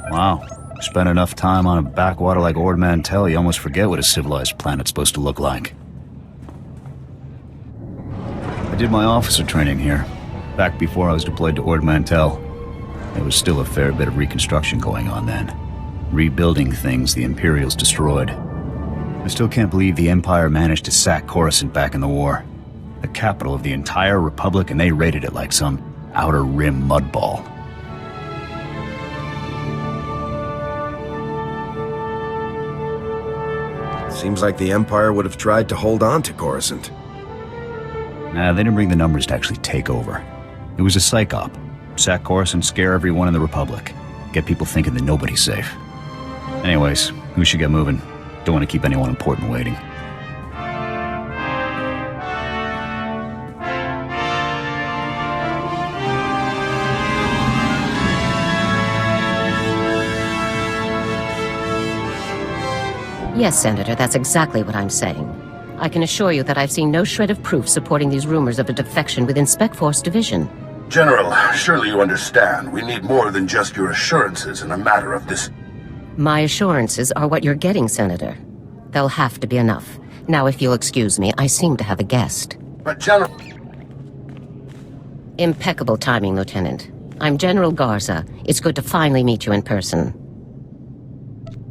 Wow. Spent enough time on a backwater like Ord Mantell, you almost forget what a civilized planet's supposed to look like. I did my officer training here, back before I was deployed to Ord Mantell. There was still a fair bit of reconstruction going on then. Rebuilding things the Imperials destroyed. I still can't believe the Empire managed to sack Coruscant back in the war. The capital of the entire Republic, and they raided it like some outer rim mudball. Seems like the Empire would have tried to hold on to Coruscant. Nah, they didn't bring the numbers to actually take over. It was a psych op. Sack Coruscant, scare everyone in the Republic. Get people thinking that nobody's safe. Anyways, we should get moving. Don't want to keep anyone important waiting. Yes, Senator, that's exactly what I'm saying. I can assure you that I've seen no shred of proof supporting these rumors of a defection within Spec Force Division. General, surely you understand. We need more than just your assurances in a matter of this. My assurances are what you're getting, Senator. They'll have to be enough. Now, if you'll excuse me, I seem to have a guest. But General... Impeccable timing, Lieutenant. I'm General Garza. It's good to finally meet you in person.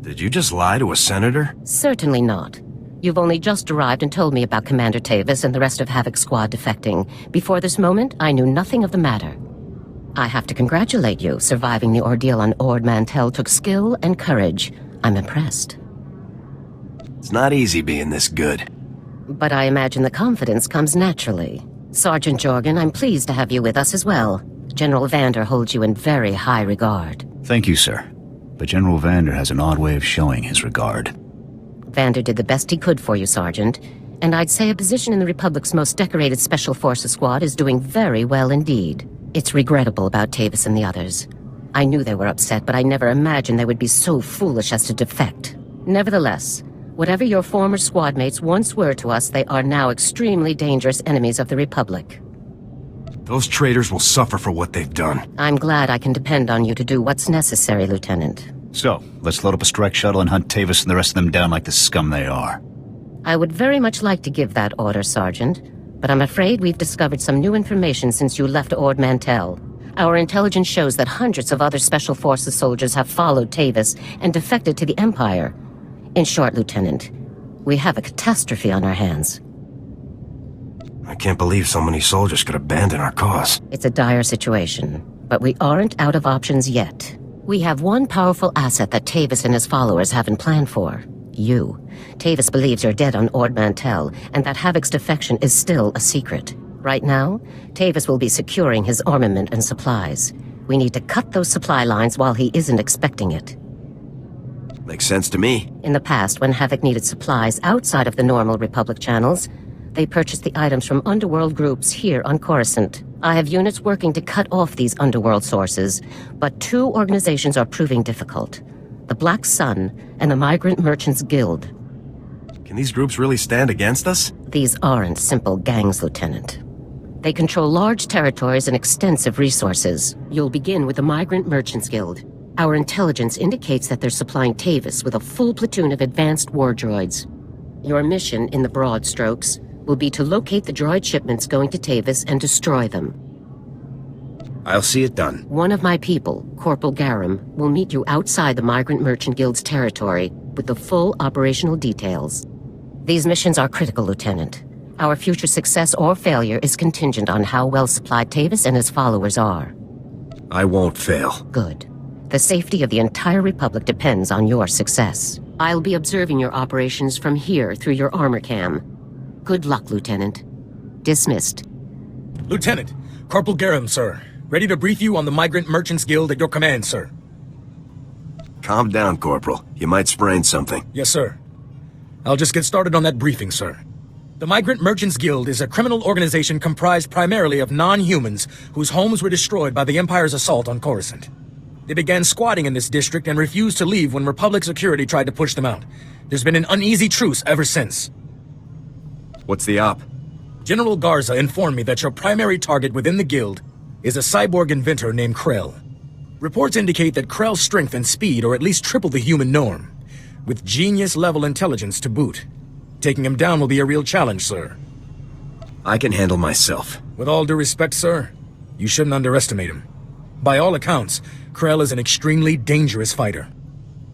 Did you just lie to a senator? Certainly not. You've only just arrived and told me about Commander Tavis and the rest of Havoc's squad defecting. Before this moment, I knew nothing of the matter. I have to congratulate you. Surviving the ordeal on Ord Mantell took skill and courage. I'm impressed. It's not easy being this good. But I imagine the confidence comes naturally. Sergeant Jorgen, I'm pleased to have you with us as well. General Vander holds you in very high regard. Thank you, sir. But General Vander has an odd way of showing his regard. Vander did the best he could for you, Sergeant. And I'd say a position in the Republic's most decorated Special Forces squad is doing very well indeed. It's regrettable about Tavis and the others. I knew they were upset, but I never imagined they would be so foolish as to defect. Nevertheless, whatever your former squad mates once were to us, they are now extremely dangerous enemies of the Republic. Those traitors will suffer for what they've done. I'm glad I can depend on you to do what's necessary, Lieutenant. So, let's load up a strike shuttle and hunt Tavis and the rest of them down like the scum they are. I would very much like to give that order, Sergeant, but I'm afraid we've discovered some new information since you left Ord Mantell. Our intelligence shows that hundreds of other Special Forces soldiers have followed Tavis and defected to the Empire. In short, Lieutenant, we have a catastrophe on our hands. I can't believe so many soldiers could abandon our cause. It's a dire situation, but we aren't out of options yet. We have one powerful asset that Tavis and his followers haven't planned for. You. Tavis believes you're dead on Ord Mantell, and that Havoc's defection is still a secret. Right now, Tavis will be securing his armament and supplies. We need to cut those supply lines while he isn't expecting it. Makes sense to me. In the past, when Havoc needed supplies outside of the normal Republic channels, they purchased the items from underworld groups here on Coruscant. I have units working to cut off these underworld sources, but two organizations are proving difficult. The Black Sun and the Migrant Merchants Guild. Can these groups really stand against us? These aren't simple gangs, Lieutenant. They control large territories and extensive resources. You'll begin with the Migrant Merchants Guild. Our intelligence indicates that they're supplying Tavis with a full platoon of advanced war droids. Your mission, in the broad strokes, will be to locate the droid shipments going to Tavis and destroy them. I'll see it done. One of my people, Corporal Garum, will meet you outside the Migrant Merchant Guild's territory with the full operational details. These missions are critical, Lieutenant. Our future success or failure is contingent on how well supplied Tavis and his followers are. I won't fail. Good. The safety of the entire Republic depends on your success. I'll be observing your operations from here through your armor cam. Good luck, Lieutenant. Dismissed. Lieutenant, Corporal Garum, sir. Ready to brief you on the Migrant Merchants Guild at your command, sir. Calm down, Corporal. You might sprain something. Yes, sir. I'll just get started on that briefing, sir. The Migrant Merchants Guild is a criminal organization comprised primarily of non-humans whose homes were destroyed by the Empire's assault on Coruscant. They began squatting in this district and refused to leave when Republic security tried to push them out. There's been an uneasy truce ever since. What's the op? General Garza informed me that your primary target within the guild is a cyborg inventor named Krell. Reports indicate that Krell's strength and speed are at least triple the human norm, with genius-level intelligence to boot. Taking him down will be a real challenge, sir. I can handle myself. With all due respect, sir, you shouldn't underestimate him. By all accounts, Krell is an extremely dangerous fighter.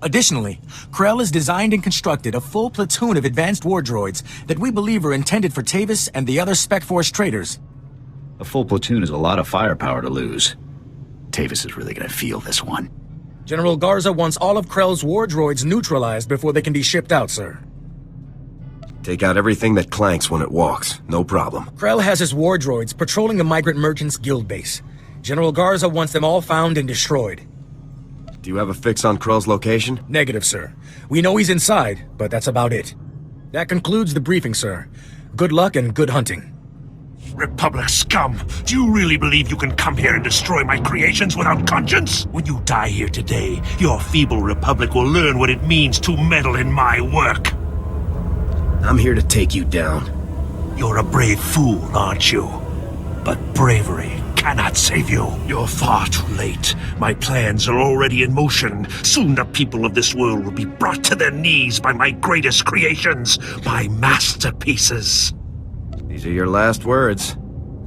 Additionally, Krell has designed and constructed a full platoon of advanced war droids that we believe are intended for Tavis and the other Spec Force traitors. A full platoon is a lot of firepower to lose. Tavis is really gonna feel this one. General Garza wants all of Krell's war droids neutralized before they can be shipped out, sir. Take out everything that clanks when it walks. No problem. Krell has his war droids patrolling the Migrant Merchants Guild base. General Garza wants them all found and destroyed. Do you have a fix on Krell's location? Negative, sir. We know he's inside, but that's about it. That concludes the briefing, sir. Good luck and good hunting. Republic scum! Do you really believe you can come here and destroy my creations without conscience? When you die here today, your feeble Republic will learn what it means to meddle in my work. I'm here to take you down. You're a brave fool, aren't you? But bravery cannot save you. You're far too late. My plans are already in motion. Soon the people of this world will be brought to their knees by my greatest creations, my masterpieces. These are your last words.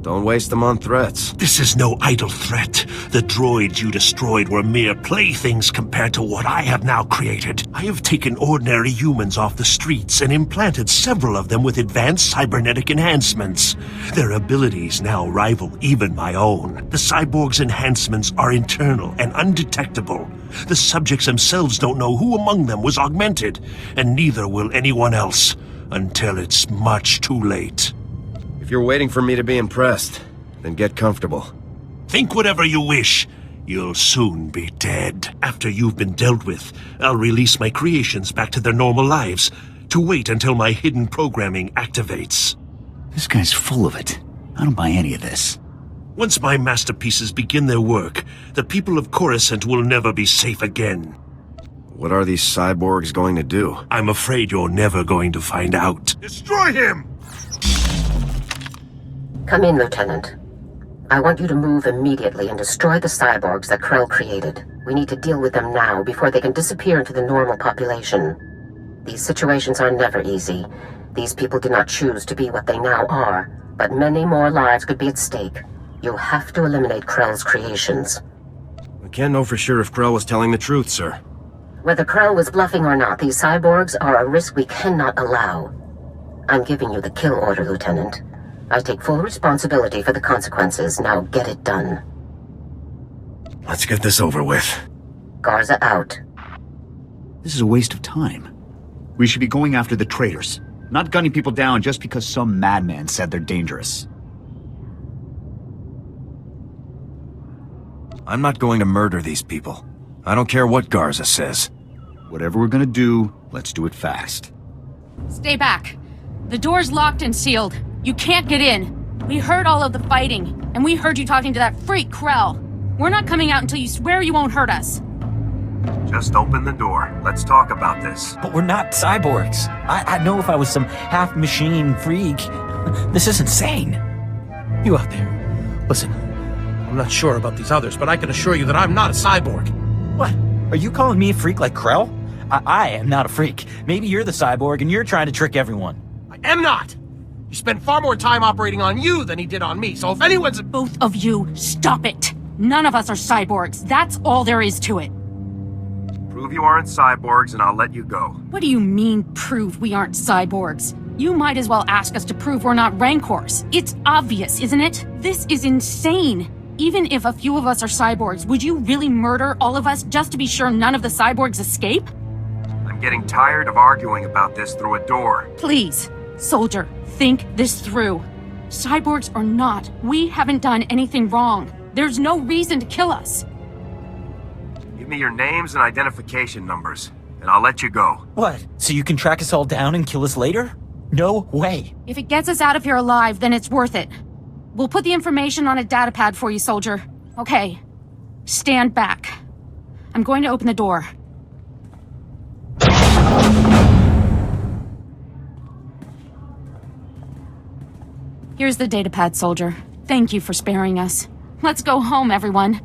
Don't waste them on threats. This is no idle threat. The droids you destroyed were mere playthings compared to what I have now created. I have taken ordinary humans off the streets and implanted several of them with advanced cybernetic enhancements. Their abilities now rival even my own. The cyborgs' enhancements are internal and undetectable. The subjects themselves don't know who among them was augmented, and neither will anyone else, until it's much too late. If you're waiting for me to be impressed, then get comfortable. Think whatever you wish. You'll soon be dead. After you've been dealt with, I'll release my creations back to their normal lives, to wait until my hidden programming activates. This guy's full of it. I don't buy any of this. Once my masterpieces begin their work, the people of Coruscant will never be safe again. What are these cyborgs going to do? I'm afraid you're never going to find out. Destroy him! Come in, Lieutenant. I want you to move immediately and destroy the cyborgs that Krell created. We need to deal with them now before they can disappear into the normal population. These situations are never easy. These people did not choose to be what they now are, but many more lives could be at stake. You'll have to eliminate Krell's creations. We can't know for sure if Krell was telling the truth, sir. Whether Krell was bluffing or not, these cyborgs are a risk we cannot allow. I'm giving you the kill order, Lieutenant. I take full responsibility for the consequences. Now get it done. Let's get this over with. Garza out. This is a waste of time. We should be going after the traitors, not gunning people down just because some madman said they're dangerous. I'm not going to murder these people. I don't care what Garza says. Whatever we're gonna do, let's do it fast. Stay back. The door's locked and sealed. You can't get in. We heard all of the fighting, and we heard you talking to that freak Krell. We're not coming out until you swear you won't hurt us. Just open the door. Let's talk about this. But we're not cyborgs. I'd know if I was some half-machine freak. This is insane. You out there. Listen, I'm not sure about these others, but I can assure you that I'm not a cyborg. What? Are you calling me a freak like Krell? I am not a freak. Maybe you're the cyborg and you're trying to trick everyone. I am not! He spent far more time operating on you than he did on me, so if anyone's... Both of you, stop it! None of us are cyborgs. That's all there is to it. Prove you aren't cyborgs and I'll let you go. What do you mean, prove we aren't cyborgs? You might as well ask us to prove we're not Rancors. It's obvious, isn't it? This is insane. Even if a few of us are cyborgs, would you really murder all of us just to be sure none of the cyborgs escape? I'm getting tired of arguing about this through a door. Please, soldier, think this through. Cyborgs or not, we haven't done anything wrong. There's no reason to kill us. Give me your names and identification numbers, and I'll let you go. What? So you can track us all down and kill us later? No way. If it gets us out of here alive, then it's worth it. We'll put the information on a datapad for you, soldier. Okay. Stand back. I'm going to open the door. Here's the datapad, soldier. Thank you for sparing us. Let's go home, everyone.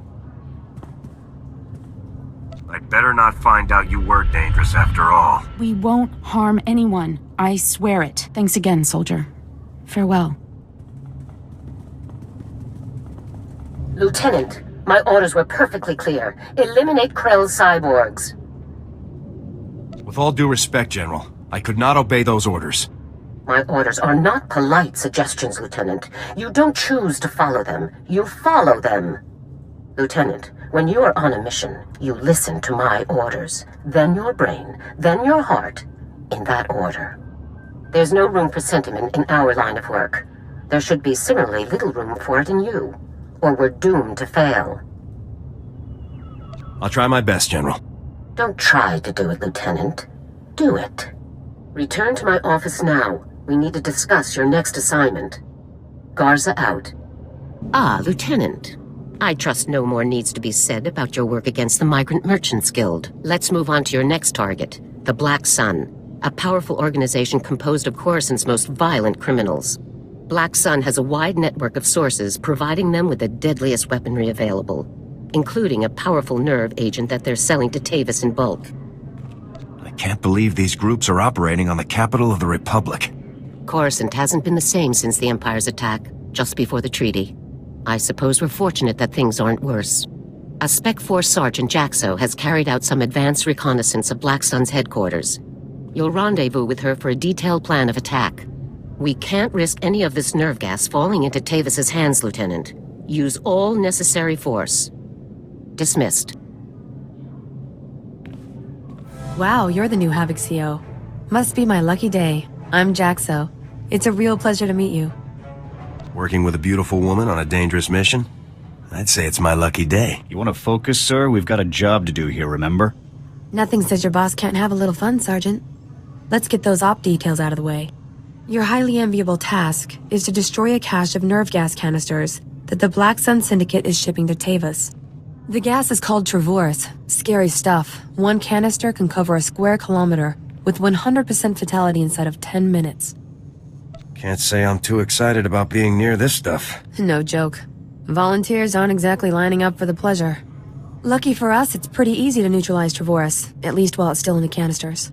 better not find out you were dangerous after all. We won't harm anyone. I swear it. Thanks again, soldier. Farewell. Lieutenant, my orders were perfectly clear. Eliminate Krell's cyborgs. With all due respect, General, I could not obey those orders. My orders are not polite suggestions, Lieutenant. You don't choose to follow them. You follow them. Lieutenant, when you are on a mission, you listen to my orders. Then your brain, then your heart, in that order. There's no room for sentiment in our line of work. There should be similarly little room for it in you, or we're doomed to fail. I'll try my best, General. Don't try to do it, Lieutenant. Do it. Return to my office now. We need to discuss your next assignment. Garza out. Ah, Lieutenant. I trust no more needs to be said about your work against the Migrant Merchants Guild. Let's move on to your next target, the Black Sun, a powerful organization composed of Coruscant's most violent criminals. Black Sun has a wide network of sources providing them with the deadliest weaponry available, including a powerful nerve agent that they're selling to Tavis in bulk. I can't believe these groups are operating on the capital of the Republic. Coruscant hasn't been the same since the Empire's attack, just before the treaty. I suppose we're fortunate that things aren't worse. A Spec Force Sergeant Jaxo has carried out some advanced reconnaissance of Black Sun's headquarters. You'll rendezvous with her for a detailed plan of attack. We can't risk any of this nerve gas falling into Tavis's hands, Lieutenant. Use all necessary force. Dismissed. Wow, you're the new Havoc CO. Must be my lucky day. I'm Jaxo. It's a real pleasure to meet you. Working with a beautiful woman on a dangerous mission? I'd say it's my lucky day. You want to focus, sir? We've got a job to do here, remember? Nothing says your boss can't have a little fun, Sergeant. Let's get those op details out of the way. Your highly enviable task is to destroy a cache of nerve gas canisters that the Black Sun Syndicate is shipping to Tavis. The gas is called Travorus. Scary stuff. One canister can cover a square kilometer with 100% fatality inside of 10 minutes. Can't say I'm too excited about being near this stuff. No joke. Volunteers aren't exactly lining up for the pleasure. Lucky for us, it's pretty easy to neutralize Travorus, at least while it's still in the canisters.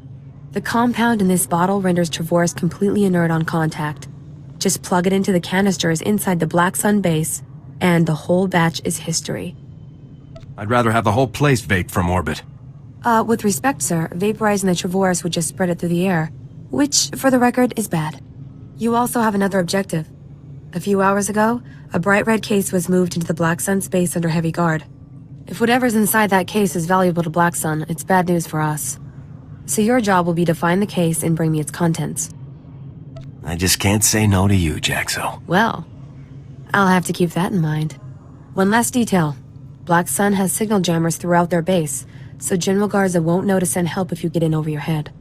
The compound in this bottle renders Travorus completely inert on contact. Just plug it into the canisters inside the Black Sun base, and the whole batch is history. I'd rather have the whole place vaped from orbit. With respect, sir, vaporizing the Travorus would just spread it through the air, which, for the record, is bad. You also have another objective. A few hours ago, a bright red case was moved into the Black Sun space under heavy guard. If whatever's inside that case is valuable to Black Sun, it's bad news for us. So your job will be to find the case and bring me its contents. I just can't say no to you, Jaxo. Well, I'll have to keep that in mind. One last detail. Black Sun has signal jammers throughout their base, so General Garza won't know to send help if you get in over your head.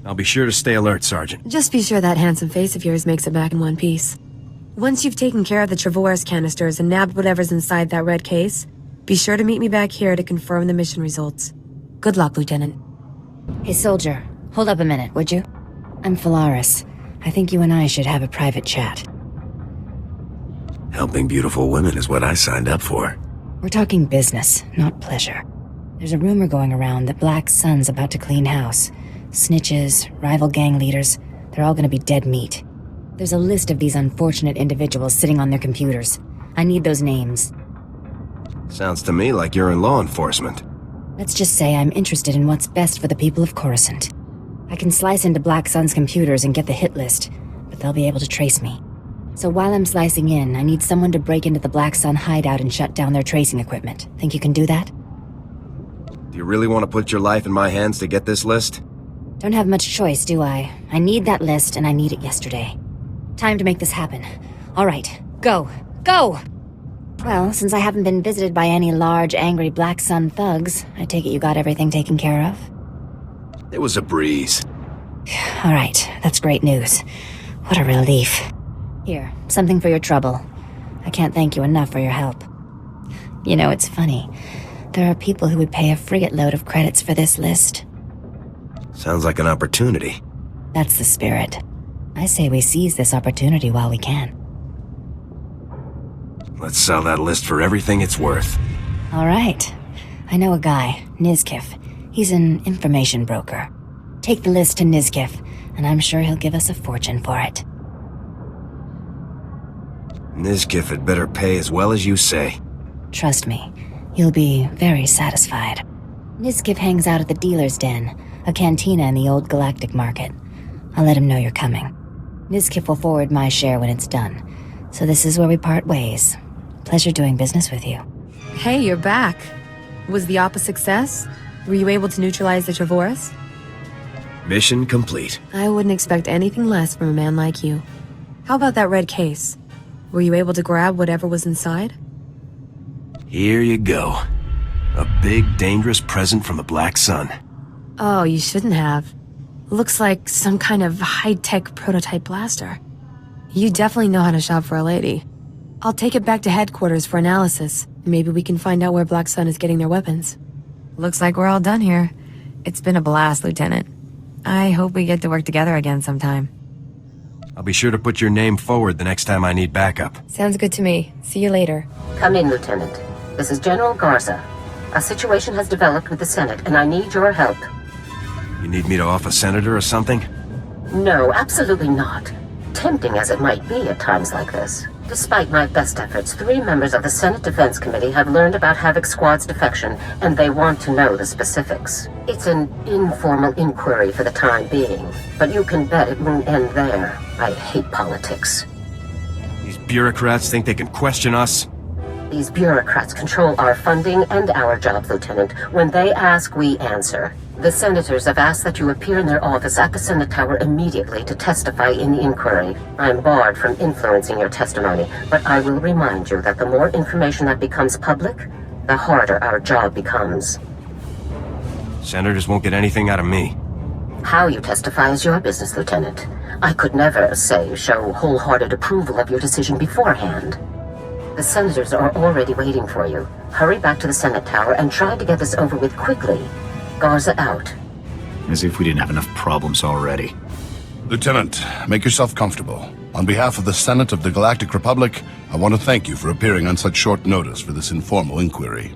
I'll be sure to stay alert, Sergeant. Just be sure that handsome face of yours makes it back in one piece. Once you've taken care of the Travorus canisters and nabbed whatever's inside that red case, be sure to meet me back here to confirm the mission results. Good luck, Lieutenant. Hey, soldier. Hold up a minute, would you? I'm Phalaris. I think you and I should have a private chat. Helping beautiful women is what I signed up for. We're talking business, not pleasure. There's a rumor going around that Black Sun's about to clean house. Snitches, rival gang leaders, they're all gonna be dead meat. There's a list of these unfortunate individuals sitting on their computers. I need those names. Sounds to me like you're in law enforcement. Let's just say I'm interested in what's best for the people of Coruscant. I can slice into Black Sun's computers and get the hit list, but they'll be able to trace me. So while I'm slicing in, I need someone to break into the Black Sun hideout and shut down their tracing equipment. Think you can do that? Do you really want to put your life in my hands to get this list? Don't have much choice, do I? I need that list, and I need it yesterday. Time to make this happen. All right, go! Go! Well, since I haven't been visited by any large, angry Black Sun thugs, I take it you got everything taken care of? It was a breeze. All right, that's great news. What a relief. Here, something for your trouble. I can't thank you enough for your help. You know, it's funny. There are people who would pay a frigate load of credits for this list. Sounds like an opportunity. That's the spirit. I say we seize this opportunity while we can. Let's sell that list for everything it's worth. All right. I know a guy, Nizkif. He's an information broker. Take the list to Nizkif, and I'm sure he'll give us a fortune for it. Nizkif had better pay as well as you say. Trust me, you'll be very satisfied. Nizkif hangs out at the Dealer's Den, a cantina in the old Galactic Market. I'll let him know you're coming. Nizkif will forward my share when it's done. So this is where we part ways. Pleasure doing business with you. Hey, you're back. Was the Op a success? Were you able to neutralize the Trevorus? Mission complete. I wouldn't expect anything less from a man like you. How about that red case? Were you able to grab whatever was inside? Here you go. A big, dangerous present from the Black Sun. Oh, you shouldn't have. Looks like some kind of high-tech prototype blaster. You definitely know how to shop for a lady. I'll take it back to headquarters for analysis. Maybe we can find out where Black Sun is getting their weapons. Looks like we're all done here. It's been a blast, Lieutenant. I hope we get to work together again sometime. I'll be sure to put your name forward the next time I need backup. Sounds good to me. See you later. Come in, Lieutenant. This is General Garza. A situation has developed with the Senate, and I need your help. You need me to off a senator or something? No, absolutely not. Tempting as it might be at times like this. Despite my best efforts, 3 members of the Senate Defense Committee have learned about Havoc Squad's defection, and they want to know the specifics. It's an informal inquiry for the time being, but you can bet it won't end there. I hate politics. These bureaucrats think they can question us? These bureaucrats control our funding and our jobs, Lieutenant. When they ask, we answer. The senators have asked that you appear in their office at the Senate Tower immediately to testify in the inquiry. I'm barred from influencing your testimony, but I will remind you that the more information that becomes public, the harder our job becomes. Senators won't get anything out of me. How you testify is your business, Lieutenant. I could never, show wholehearted approval of your decision beforehand. The senators are already waiting for you. Hurry back to the Senate Tower and try to get this over with quickly. Garza out. As if we didn't have enough problems already. Lieutenant, make yourself comfortable. On behalf of the Senate of the Galactic Republic, I want to thank you for appearing on such short notice for this informal inquiry.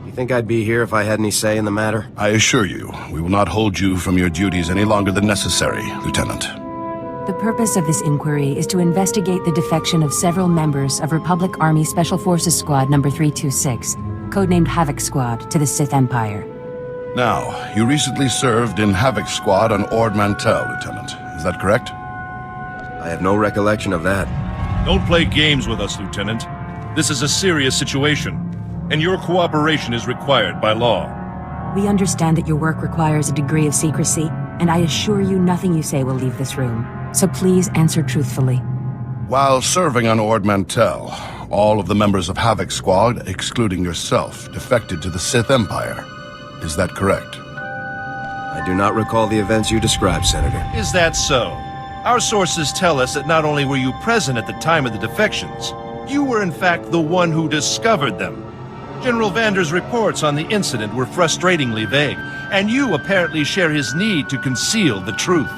You think I'd be here if I had any say in the matter? I assure you, we will not hold you from your duties any longer than necessary, Lieutenant. The purpose of this inquiry is to investigate the defection of several members of Republic Army Special Forces Squad No. 326, codenamed Havoc Squad, to the Sith Empire. Now, you recently served in Havoc Squad on Ord Mantell, Lieutenant. Is that correct? I have no recollection of that. Don't play games with us, Lieutenant. This is a serious situation, and your cooperation is required by law. We understand that your work requires a degree of secrecy, and I assure you nothing you say will leave this room. So please answer truthfully. While serving on Ord Mantell, all of the members of Havoc Squad, excluding yourself, defected to the Sith Empire. Is that correct? I do not recall the events you described, Senator. Is that so? Our sources tell us that not only were you present at the time of the defections, you were in fact the one who discovered them. General Vander's reports on the incident were frustratingly vague, and you apparently share his need to conceal the truth.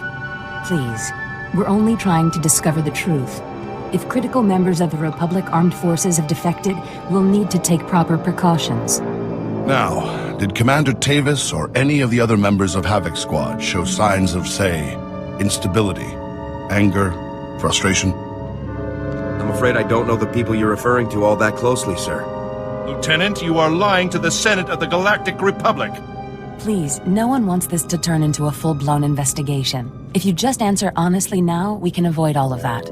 Please, we're only trying to discover the truth. If critical members of the Republic Armed Forces have defected, we'll need to take proper precautions. Now, did Commander Tavis or any of the other members of Havoc Squad show signs of, say, instability, anger, frustration? I'm afraid I don't know the people you're referring to all that closely, sir. Lieutenant, you are lying to the Senate of the Galactic Republic. Please, no one wants this to turn into a full-blown investigation. If you just answer honestly now, we can avoid all of that.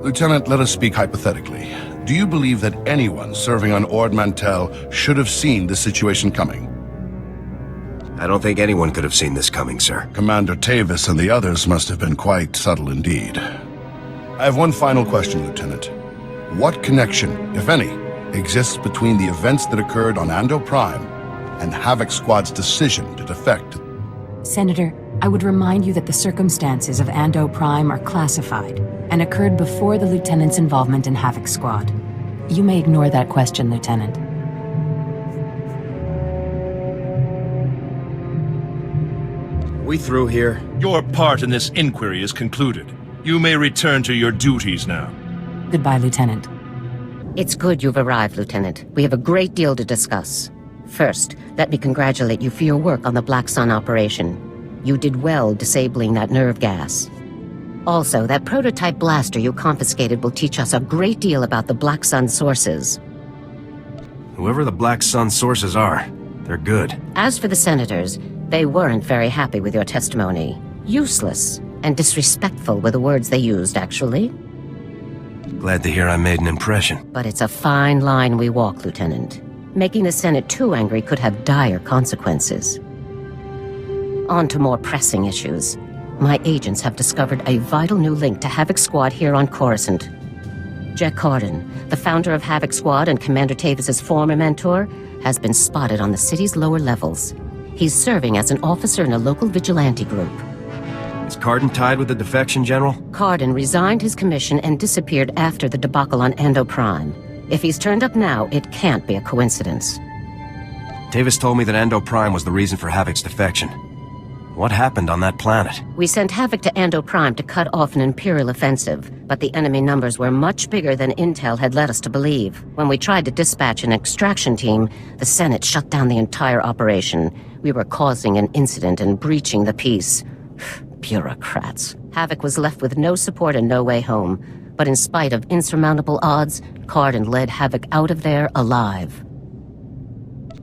Lieutenant, let us speak hypothetically. Do you believe that anyone serving on Ord Mantell should have seen this situation coming? I don't think anyone could have seen this coming, sir. Commander Tavis and the others must have been quite subtle indeed. I have one final question, Lieutenant. What connection, if any, exists between the events that occurred on Ando Prime and Havoc Squad's decision to defect? Senator, I would remind you that the circumstances of Ando Prime are classified and occurred before the Lieutenant's involvement in Havoc Squad. You may ignore that question, Lieutenant. We through here? Your part in this inquiry is concluded. You may return to your duties now. Goodbye, Lieutenant. It's good you've arrived, Lieutenant. We have a great deal to discuss. First, let me congratulate you for your work on the Black Sun operation. You did well disabling that nerve gas. Also, that prototype blaster you confiscated will teach us a great deal about the Black Sun sources. Whoever the Black Sun sources are, they're good. As for the senators, they weren't very happy with your testimony. Useless and disrespectful were the words they used, actually. Glad to hear I made an impression. But it's a fine line we walk, Lieutenant. Making the Senate too angry could have dire consequences. On to more pressing issues. My agents have discovered a vital new link to Havoc Squad here on Coruscant. Jack Cardin, the founder of Havoc Squad and Commander Tavis's former mentor, has been spotted on the city's lower levels. He's serving as an officer in a local vigilante group. Is Cardin tied with the defection, General? Cardin resigned his commission and disappeared after the debacle on Ando Prime. If he's turned up now, it can't be a coincidence. Tavis told me that Ando Prime was the reason for Havoc's defection. What happened on that planet? We sent Havoc to Ando Prime to cut off an Imperial offensive, but the enemy numbers were much bigger than Intel had led us to believe. When we tried to dispatch an extraction team, the Senate shut down the entire operation. We were causing an incident and breaching the peace. Bureaucrats. Havoc was left with no support and no way home. But in spite of insurmountable odds, Cardin led Havoc out of there alive.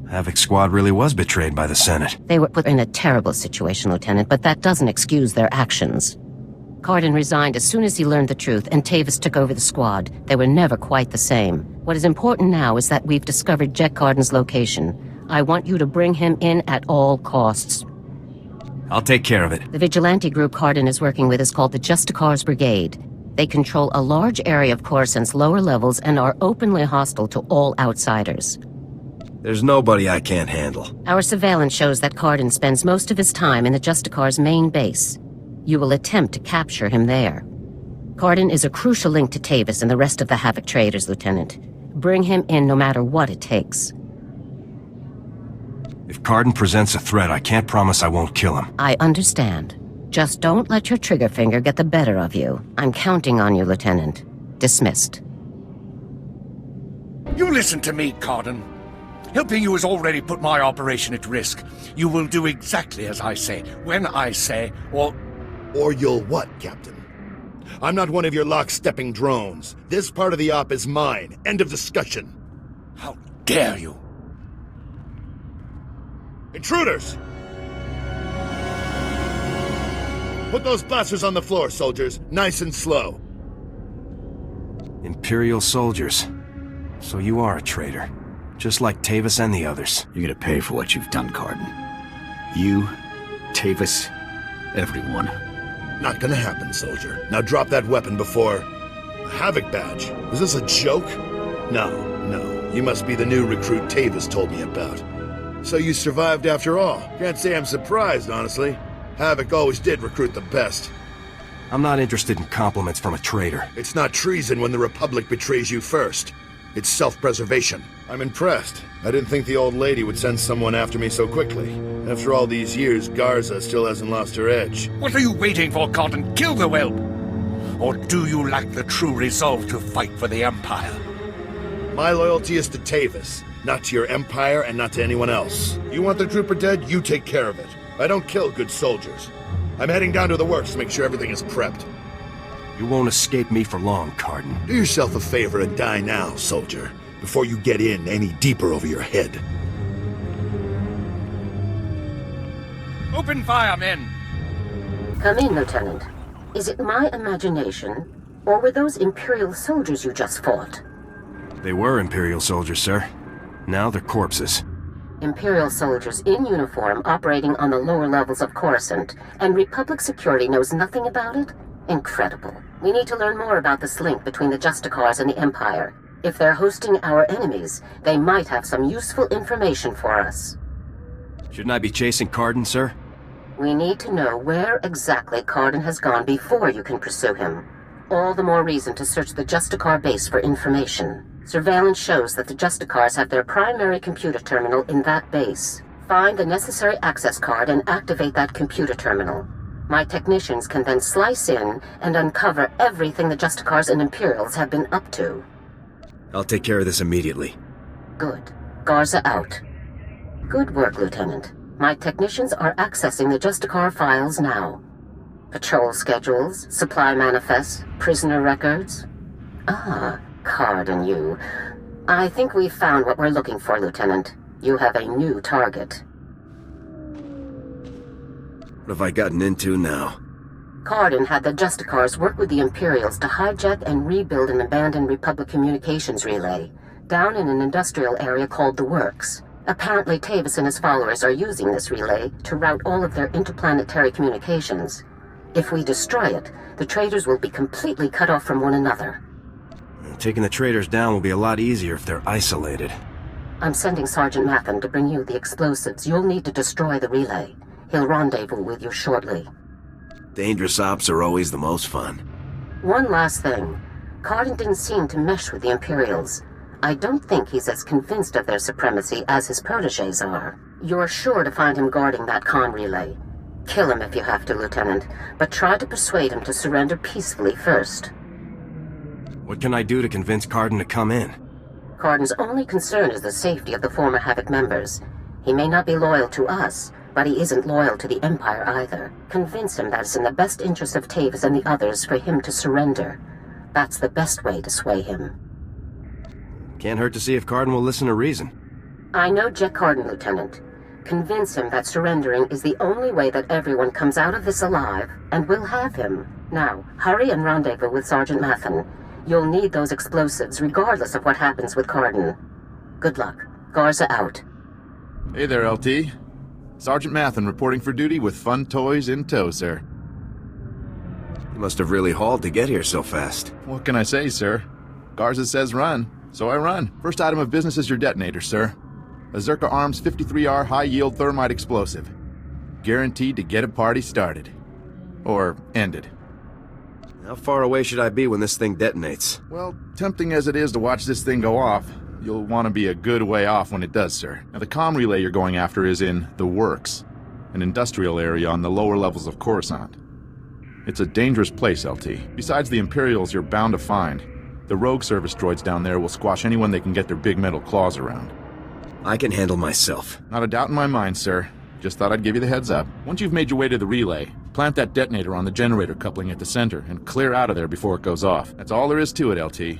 Havoc Squad really was betrayed by the Senate. They were put in a terrible situation, Lieutenant, but that doesn't excuse their actions. Cardin resigned as soon as he learned the truth, and Tavis took over the squad. They were never quite the same. What is important now is that we've discovered Jack Cardin's location. I want you to bring him in at all costs. I'll take care of it. The vigilante group Cardin is working with is called the Justicars Brigade. They control a large area of Coruscant's lower levels and are openly hostile to all outsiders. There's nobody I can't handle. Our surveillance shows that Cardin spends most of his time in the Justicars' main base. You will attempt to capture him there. Cardin is a crucial link to Tavis and the rest of the Havoc traders, Lieutenant. Bring him in no matter what it takes. If Cardin presents a threat, I can't promise I won't kill him. I understand. Just don't let your trigger finger get the better of you. I'm counting on you, Lieutenant. Dismissed. You listen to me, Cardin. Helping you has already put my operation at risk. You will do exactly as I say, when I say, or you'll what, Captain? I'm not one of your lock-stepping drones. This part of the op is mine. End of discussion. How dare you? Intruders! Put those blasters on the floor, soldiers. Nice and slow. Imperial soldiers. So you are a traitor. Just like Tavis and the others. You're gonna pay for what you've done, Cardin. You, Tavis, everyone. Not gonna happen, soldier. Now drop that weapon before... A Havoc badge? Is this a joke? No. You must be the new recruit Tavis told me about. So you survived after all. Can't say I'm surprised, honestly. Havoc always did recruit the best. I'm not interested in compliments from a traitor. It's not treason when the Republic betrays you first. It's self-preservation. I'm impressed. I didn't think the old lady would send someone after me so quickly. After all these years, Garza still hasn't lost her edge. What are you waiting for, Cardin? Kill the whelp! Or do you lack the true resolve to fight for the Empire? My loyalty is to Tavis, not to your Empire and not to anyone else. You want the trooper dead? You take care of it. I don't kill good soldiers. I'm heading down to the works to make sure everything is prepped. You won't escape me for long, Cardin. Do yourself a favor and die now, soldier, before you get in any deeper over your head. Open fire, men! Come in, Lieutenant. Is it my imagination, or were those Imperial soldiers you just fought? They were Imperial soldiers, sir. Now they're corpses. Imperial soldiers in uniform operating on the lower levels of Coruscant, and Republic security knows nothing about it? Incredible. We need to learn more about this link between the Justicars and the Empire. If they're hosting our enemies, they might have some useful information for us. Shouldn't I be chasing Cardin, sir? We need to know where exactly Cardin has gone before you can pursue him. All the more reason to search the Justicar base for information. Surveillance shows that the Justicars have their primary computer terminal in that base. Find the necessary access card and activate that computer terminal. My technicians can then slice in and uncover everything the Justicars and Imperials have been up to. I'll take care of this immediately. Good. Garza out. Good work, Lieutenant. My technicians are accessing the Justicar files now. Patrol schedules, supply manifests, prisoner records. Ah, Card and you. I think we've found what we're looking for, Lieutenant. You have a new target. What have I gotten into now? Cardin had the Justicars work with the Imperials to hijack and rebuild an abandoned Republic communications relay down in an industrial area called the Works. Apparently Tavis and his followers are using this relay to route all of their interplanetary communications. If we destroy it, the traitors will be completely cut off from one another. Taking the traitors down will be a lot easier if they're isolated. I'm sending Sergeant Mathen to bring you the explosives you'll need to destroy the relay. He'll rendezvous with you shortly. Dangerous ops are always the most fun. One last thing. Cardin didn't seem to mesh with the Imperials. I don't think he's as convinced of their supremacy as his protégés are. You're sure to find him guarding that comm relay. Kill him if you have to, Lieutenant, but try to persuade him to surrender peacefully first. What can I do to convince Cardin to come in? Cardin's only concern is the safety of the former Havoc members. He may not be loyal to us, but he isn't loyal to the Empire either. Convince him that it's in the best interest of Tavis and the others for him to surrender. That's the best way to sway him. Can't hurt to see if Cardin will listen to reason. I know Jack Cardin, Lieutenant. Convince him that surrendering is the only way that everyone comes out of this alive, and we'll have him. Now, hurry and rendezvous with Sergeant Mathen. You'll need those explosives regardless of what happens with Cardin. Good luck. Garza out. Hey there, LT. Sergeant Mathen reporting for duty with fun toys in tow, sir. You must have really hauled to get here so fast. What can I say, sir? Garza says run, so I run. First item of business is your detonator, sir. A Zerka Arms 53R high-yield thermite explosive. Guaranteed to get a party started. Or ended. How far away should I be when this thing detonates? Well, tempting as it is to watch this thing go off, you'll want to be a good way off when it does, sir. Now, the comm relay you're going after is in the Works, an industrial area on the lower levels of Coruscant. It's a dangerous place, LT. Besides the Imperials you're bound to find, the rogue service droids down there will squash anyone they can get their big metal claws around. I can handle myself. Not a doubt in my mind, sir. Just thought I'd give you the heads up. Once you've made your way to the relay, plant that detonator on the generator coupling at the center and clear out of there before it goes off. That's all there is to it, LT.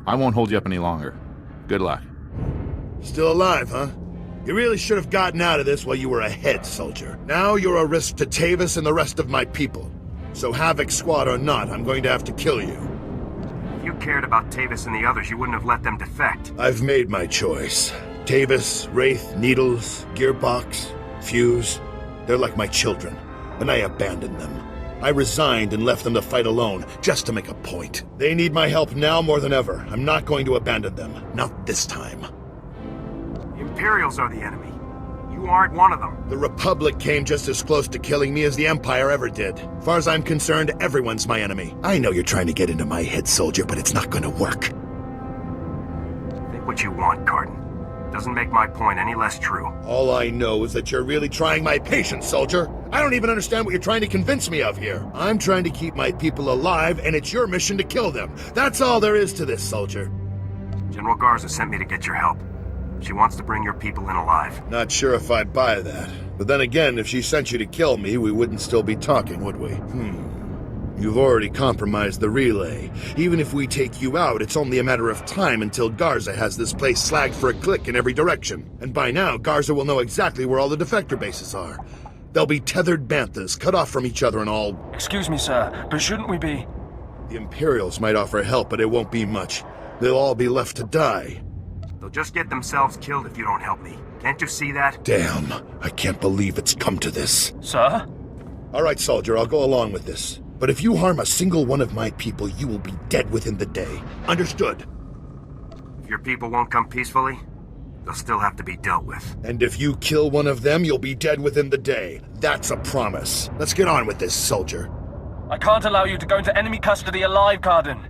I won't hold you up any longer. Good luck. Still alive, huh? You really should have gotten out of this while you were ahead, soldier. Now you're a risk to Tavis and the rest of my people. So Havoc Squad or not, I'm going to have to kill you. If you cared about Tavis and the others, you wouldn't have let them defect. I've made my choice. Tavis, Wraith, Needles, Gearbox, Fuse, they're like my children, and I abandoned them. I resigned and left them to fight alone, just to make a point. They need my help now more than ever. I'm not going to abandon them. Not this time. The Imperials are the enemy. You aren't one of them. The Republic came just as close to killing me as the Empire ever did. As far as I'm concerned, everyone's my enemy. I know you're trying to get into my head, soldier, but it's not going to work. Think what you want, Cardin. Doesn't make my point any less true. All I know is that you're really trying my patience, soldier. I don't even understand what you're trying to convince me of here. I'm trying to keep my people alive, and it's your mission to kill them. That's all there is to this, soldier. General Garza sent me to get your help. She wants to bring your people in alive. Not sure if I'd buy that. But then again, if she sent you to kill me, we wouldn't still be talking, would we? You've already compromised the relay. Even if we take you out, it's only a matter of time until Garza has this place slagged for a click in every direction. And by now, Garza will know exactly where all the defector bases are. They'll be tethered banthas, cut off from each other and all... Excuse me, sir, but shouldn't we be... The Imperials might offer help, but it won't be much. They'll all be left to die. They'll just get themselves killed if you don't help me. Can't you see that? Damn, I can't believe it's come to this. Sir? All right, soldier, I'll go along with this. But if you harm a single one of my people, you will be dead within the day. Understood? If your people won't come peacefully, they'll still have to be dealt with. And if you kill one of them, you'll be dead within the day. That's a promise. Let's get on with this, soldier. I can't allow you to go into enemy custody alive, Cardin.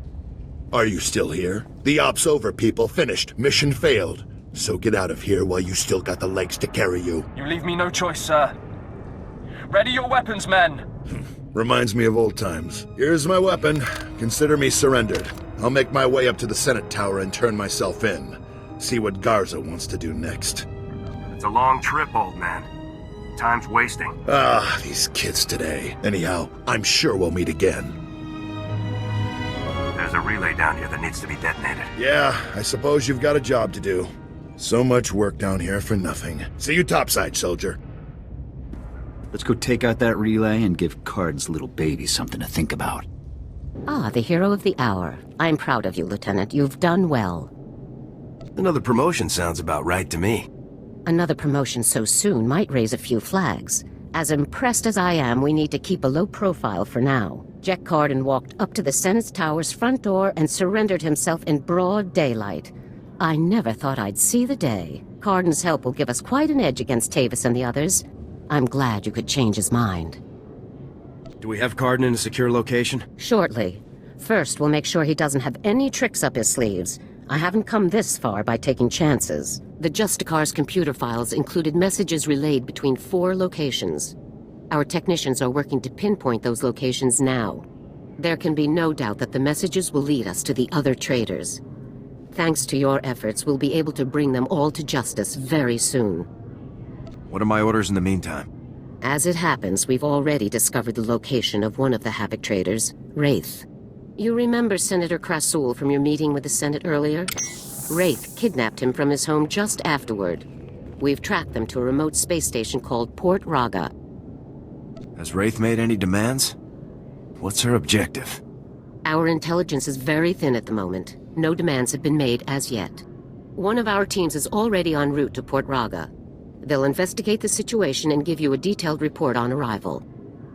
Are you still here? The op's over, people. Finished. Mission failed. So get out of here while you still got the legs to carry you. You leave me no choice, sir. Ready your weapons, men. Reminds me of old times. Here's my weapon. Consider me surrendered. I'll make my way up to the Senate Tower and turn myself in. See what Garza wants to do next. It's a long trip, old man. Time's wasting. Ah, these kids today. Anyhow, I'm sure we'll meet again. There's a relay down here that needs to be detonated. Yeah, I suppose you've got a job to do. So much work down here for nothing. See you topside, soldier. Let's go take out that relay and give Cardin's little baby something to think about. Ah, the hero of the hour. I'm proud of you, Lieutenant. You've done well. Another promotion sounds about right to me. Another promotion so soon might raise a few flags. As impressed as I am, we need to keep a low profile for now. Jack Cardin walked up to the Senate's tower's front door and surrendered himself in broad daylight. I never thought I'd see the day. Cardin's help will give us quite an edge against Tavis and the others. I'm glad you could change his mind. Do we have Cardin in a secure location? Shortly. First, we'll make sure he doesn't have any tricks up his sleeves. I haven't come this far by taking chances. The Justicar's computer files included messages relayed between 4 locations. Our technicians are working to pinpoint those locations now. There can be no doubt that the messages will lead us to the other traitors. Thanks to your efforts, we'll be able to bring them all to justice very soon. What are my orders in the meantime? As it happens, we've already discovered the location of one of the Havoc traders, Wraith. You remember Senator Krasul from your meeting with the Senate earlier? Wraith kidnapped him from his home just afterward. We've tracked them to a remote space station called Port Raga. Has Wraith made any demands? What's her objective? Our intelligence is very thin at the moment. No demands have been made as yet. One of our teams is already en route to Port Raga. They'll investigate the situation and give you a detailed report on arrival.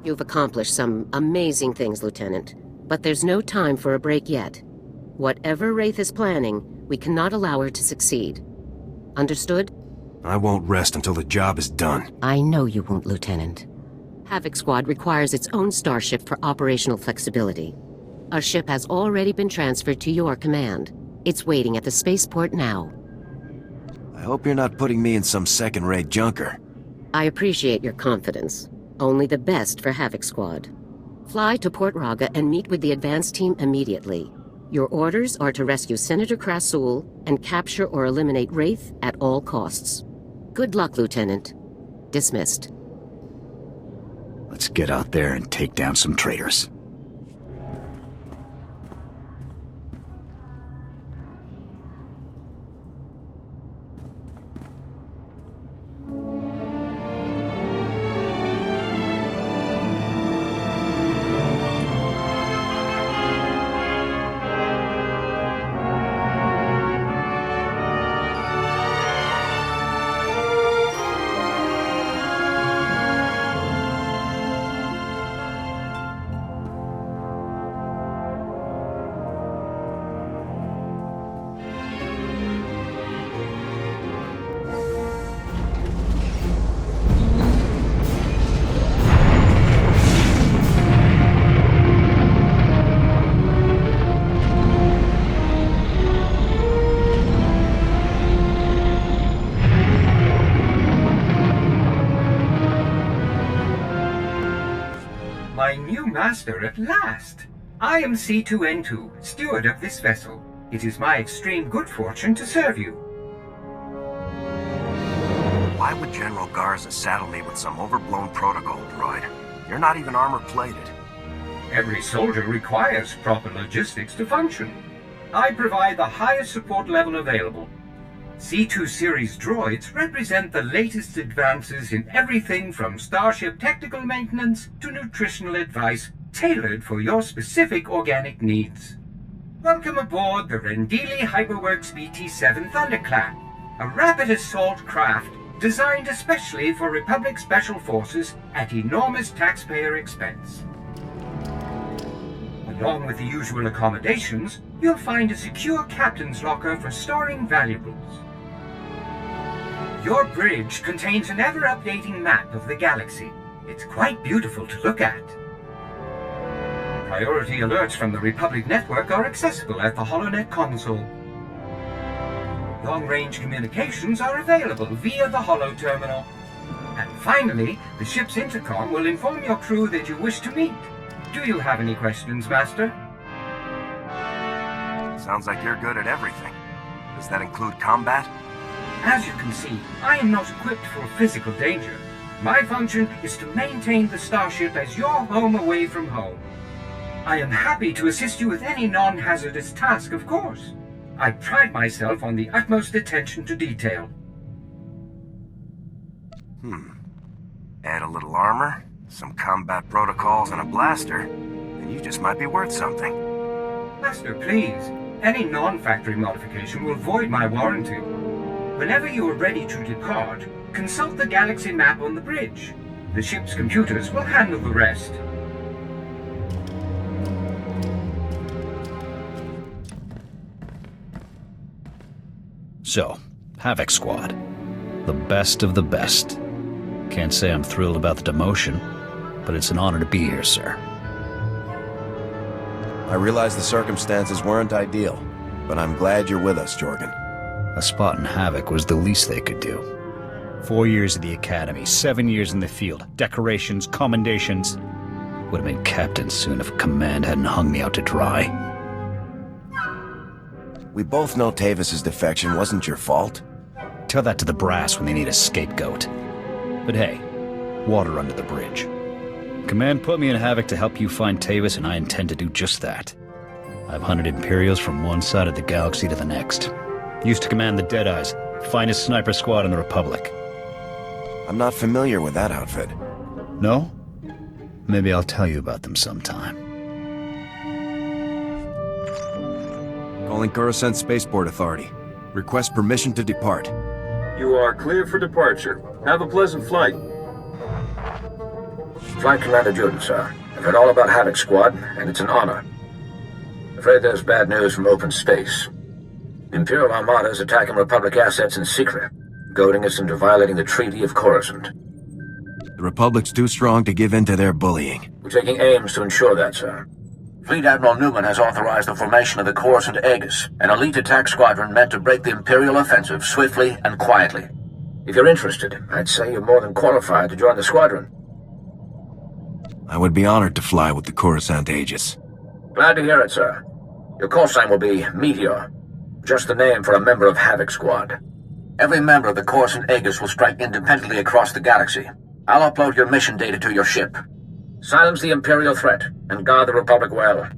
You've accomplished some amazing things, Lieutenant, but there's no time for a break yet. Whatever Wraith is planning, we cannot allow her to succeed. Understood? I won't rest until the job is done. I know you won't, Lieutenant. Havoc Squad requires its own starship for operational flexibility. A ship has already been transferred to your command. It's waiting at the spaceport now. I hope you're not putting me in some second-rate junker. I appreciate your confidence. Only the best for Havoc Squad. Fly to Port Raga and meet with the advance team immediately. Your orders are to rescue Senator Krasul and capture or eliminate Wraith at all costs. Good luck, Lieutenant. Dismissed. Let's get out there and take down some traitors. My new master at last! I am C2N2, steward of this vessel. It is my extreme good fortune to serve you. Why would General Garza saddle me with some overblown protocol droid? You're not even armor-plated. Every soldier requires proper logistics to function. I provide the highest support level available. C2 series droids represent the latest advances in everything from starship technical maintenance to nutritional advice tailored for your specific organic needs. Welcome aboard the Rendili Hyperworks BT-7 Thunderclap, a rapid assault craft designed especially for Republic Special Forces at enormous taxpayer expense. Along with the usual accommodations, you'll find a secure captain's locker for storing valuables. Your bridge contains an ever-updating map of the galaxy. It's quite beautiful to look at. Priority alerts from the Republic Network are accessible at the HoloNet console. Long-range communications are available via the Holo Terminal. And finally, the ship's intercom will inform your crew that you wish to meet. Do you have any questions, Master? Sounds like you're good at everything. Does that include combat? As you can see, I am not equipped for physical danger. My function is to maintain the starship as your home away from home. I am happy to assist you with any non-hazardous task, of course. I pride myself on the utmost attention to detail. Add a little armor, some combat protocols, and a blaster, and you just might be worth something. Master, please. Any non-factory modification will void my warranty. Whenever you are ready to depart, consult the galaxy map on the bridge. The ship's computers will handle the rest. So, Havoc Squad. The best of the best. Can't say I'm thrilled about the demotion, but it's an honor to be here, sir. I realize the circumstances weren't ideal, but I'm glad you're with us, Jorgen. A spot in Havoc was the least they could do. 4 years at the Academy, 7 years in the field, decorations, commendations. Would have been captain soon if Command hadn't hung me out to dry. We both know Tavis's defection wasn't your fault. Tell that to the brass when they need a scapegoat. But hey, water under the bridge. Command put me in Havoc to help you find Tavis, and I intend to do just that. I've hunted Imperials from one side of the galaxy to the next. Used to command the Deadeyes, finest sniper squad in the Republic. I'm not familiar with that outfit. No? Maybe I'll tell you about them sometime. Calling Coruscant Spaceport Authority. Request permission to depart. You are clear for departure. Have a pleasant flight. Flight Commander Juden, sir. I've heard all about Havoc Squad, and it's an honor. Afraid there's bad news from open space. The Imperial Armada is attacking Republic assets in secret, goading us into violating the Treaty of Coruscant. The Republic's too strong to give in to their bullying. We're taking aims to ensure that, sir. Fleet Admiral Newman has authorized the formation of the Coruscant Aegis, an elite attack squadron meant to break the Imperial offensive swiftly and quietly. If you're interested, I'd say you're more than qualified to join the squadron. I would be honored to fly with the Coruscant Aegis. Glad to hear it, sir. Your call sign will be Meteor, just the name for a member of Havoc Squad. Every member of the Coruscant Aegis will strike independently across the galaxy. I'll upload your mission data to your ship. Silence the Imperial threat, and guard the Republic well.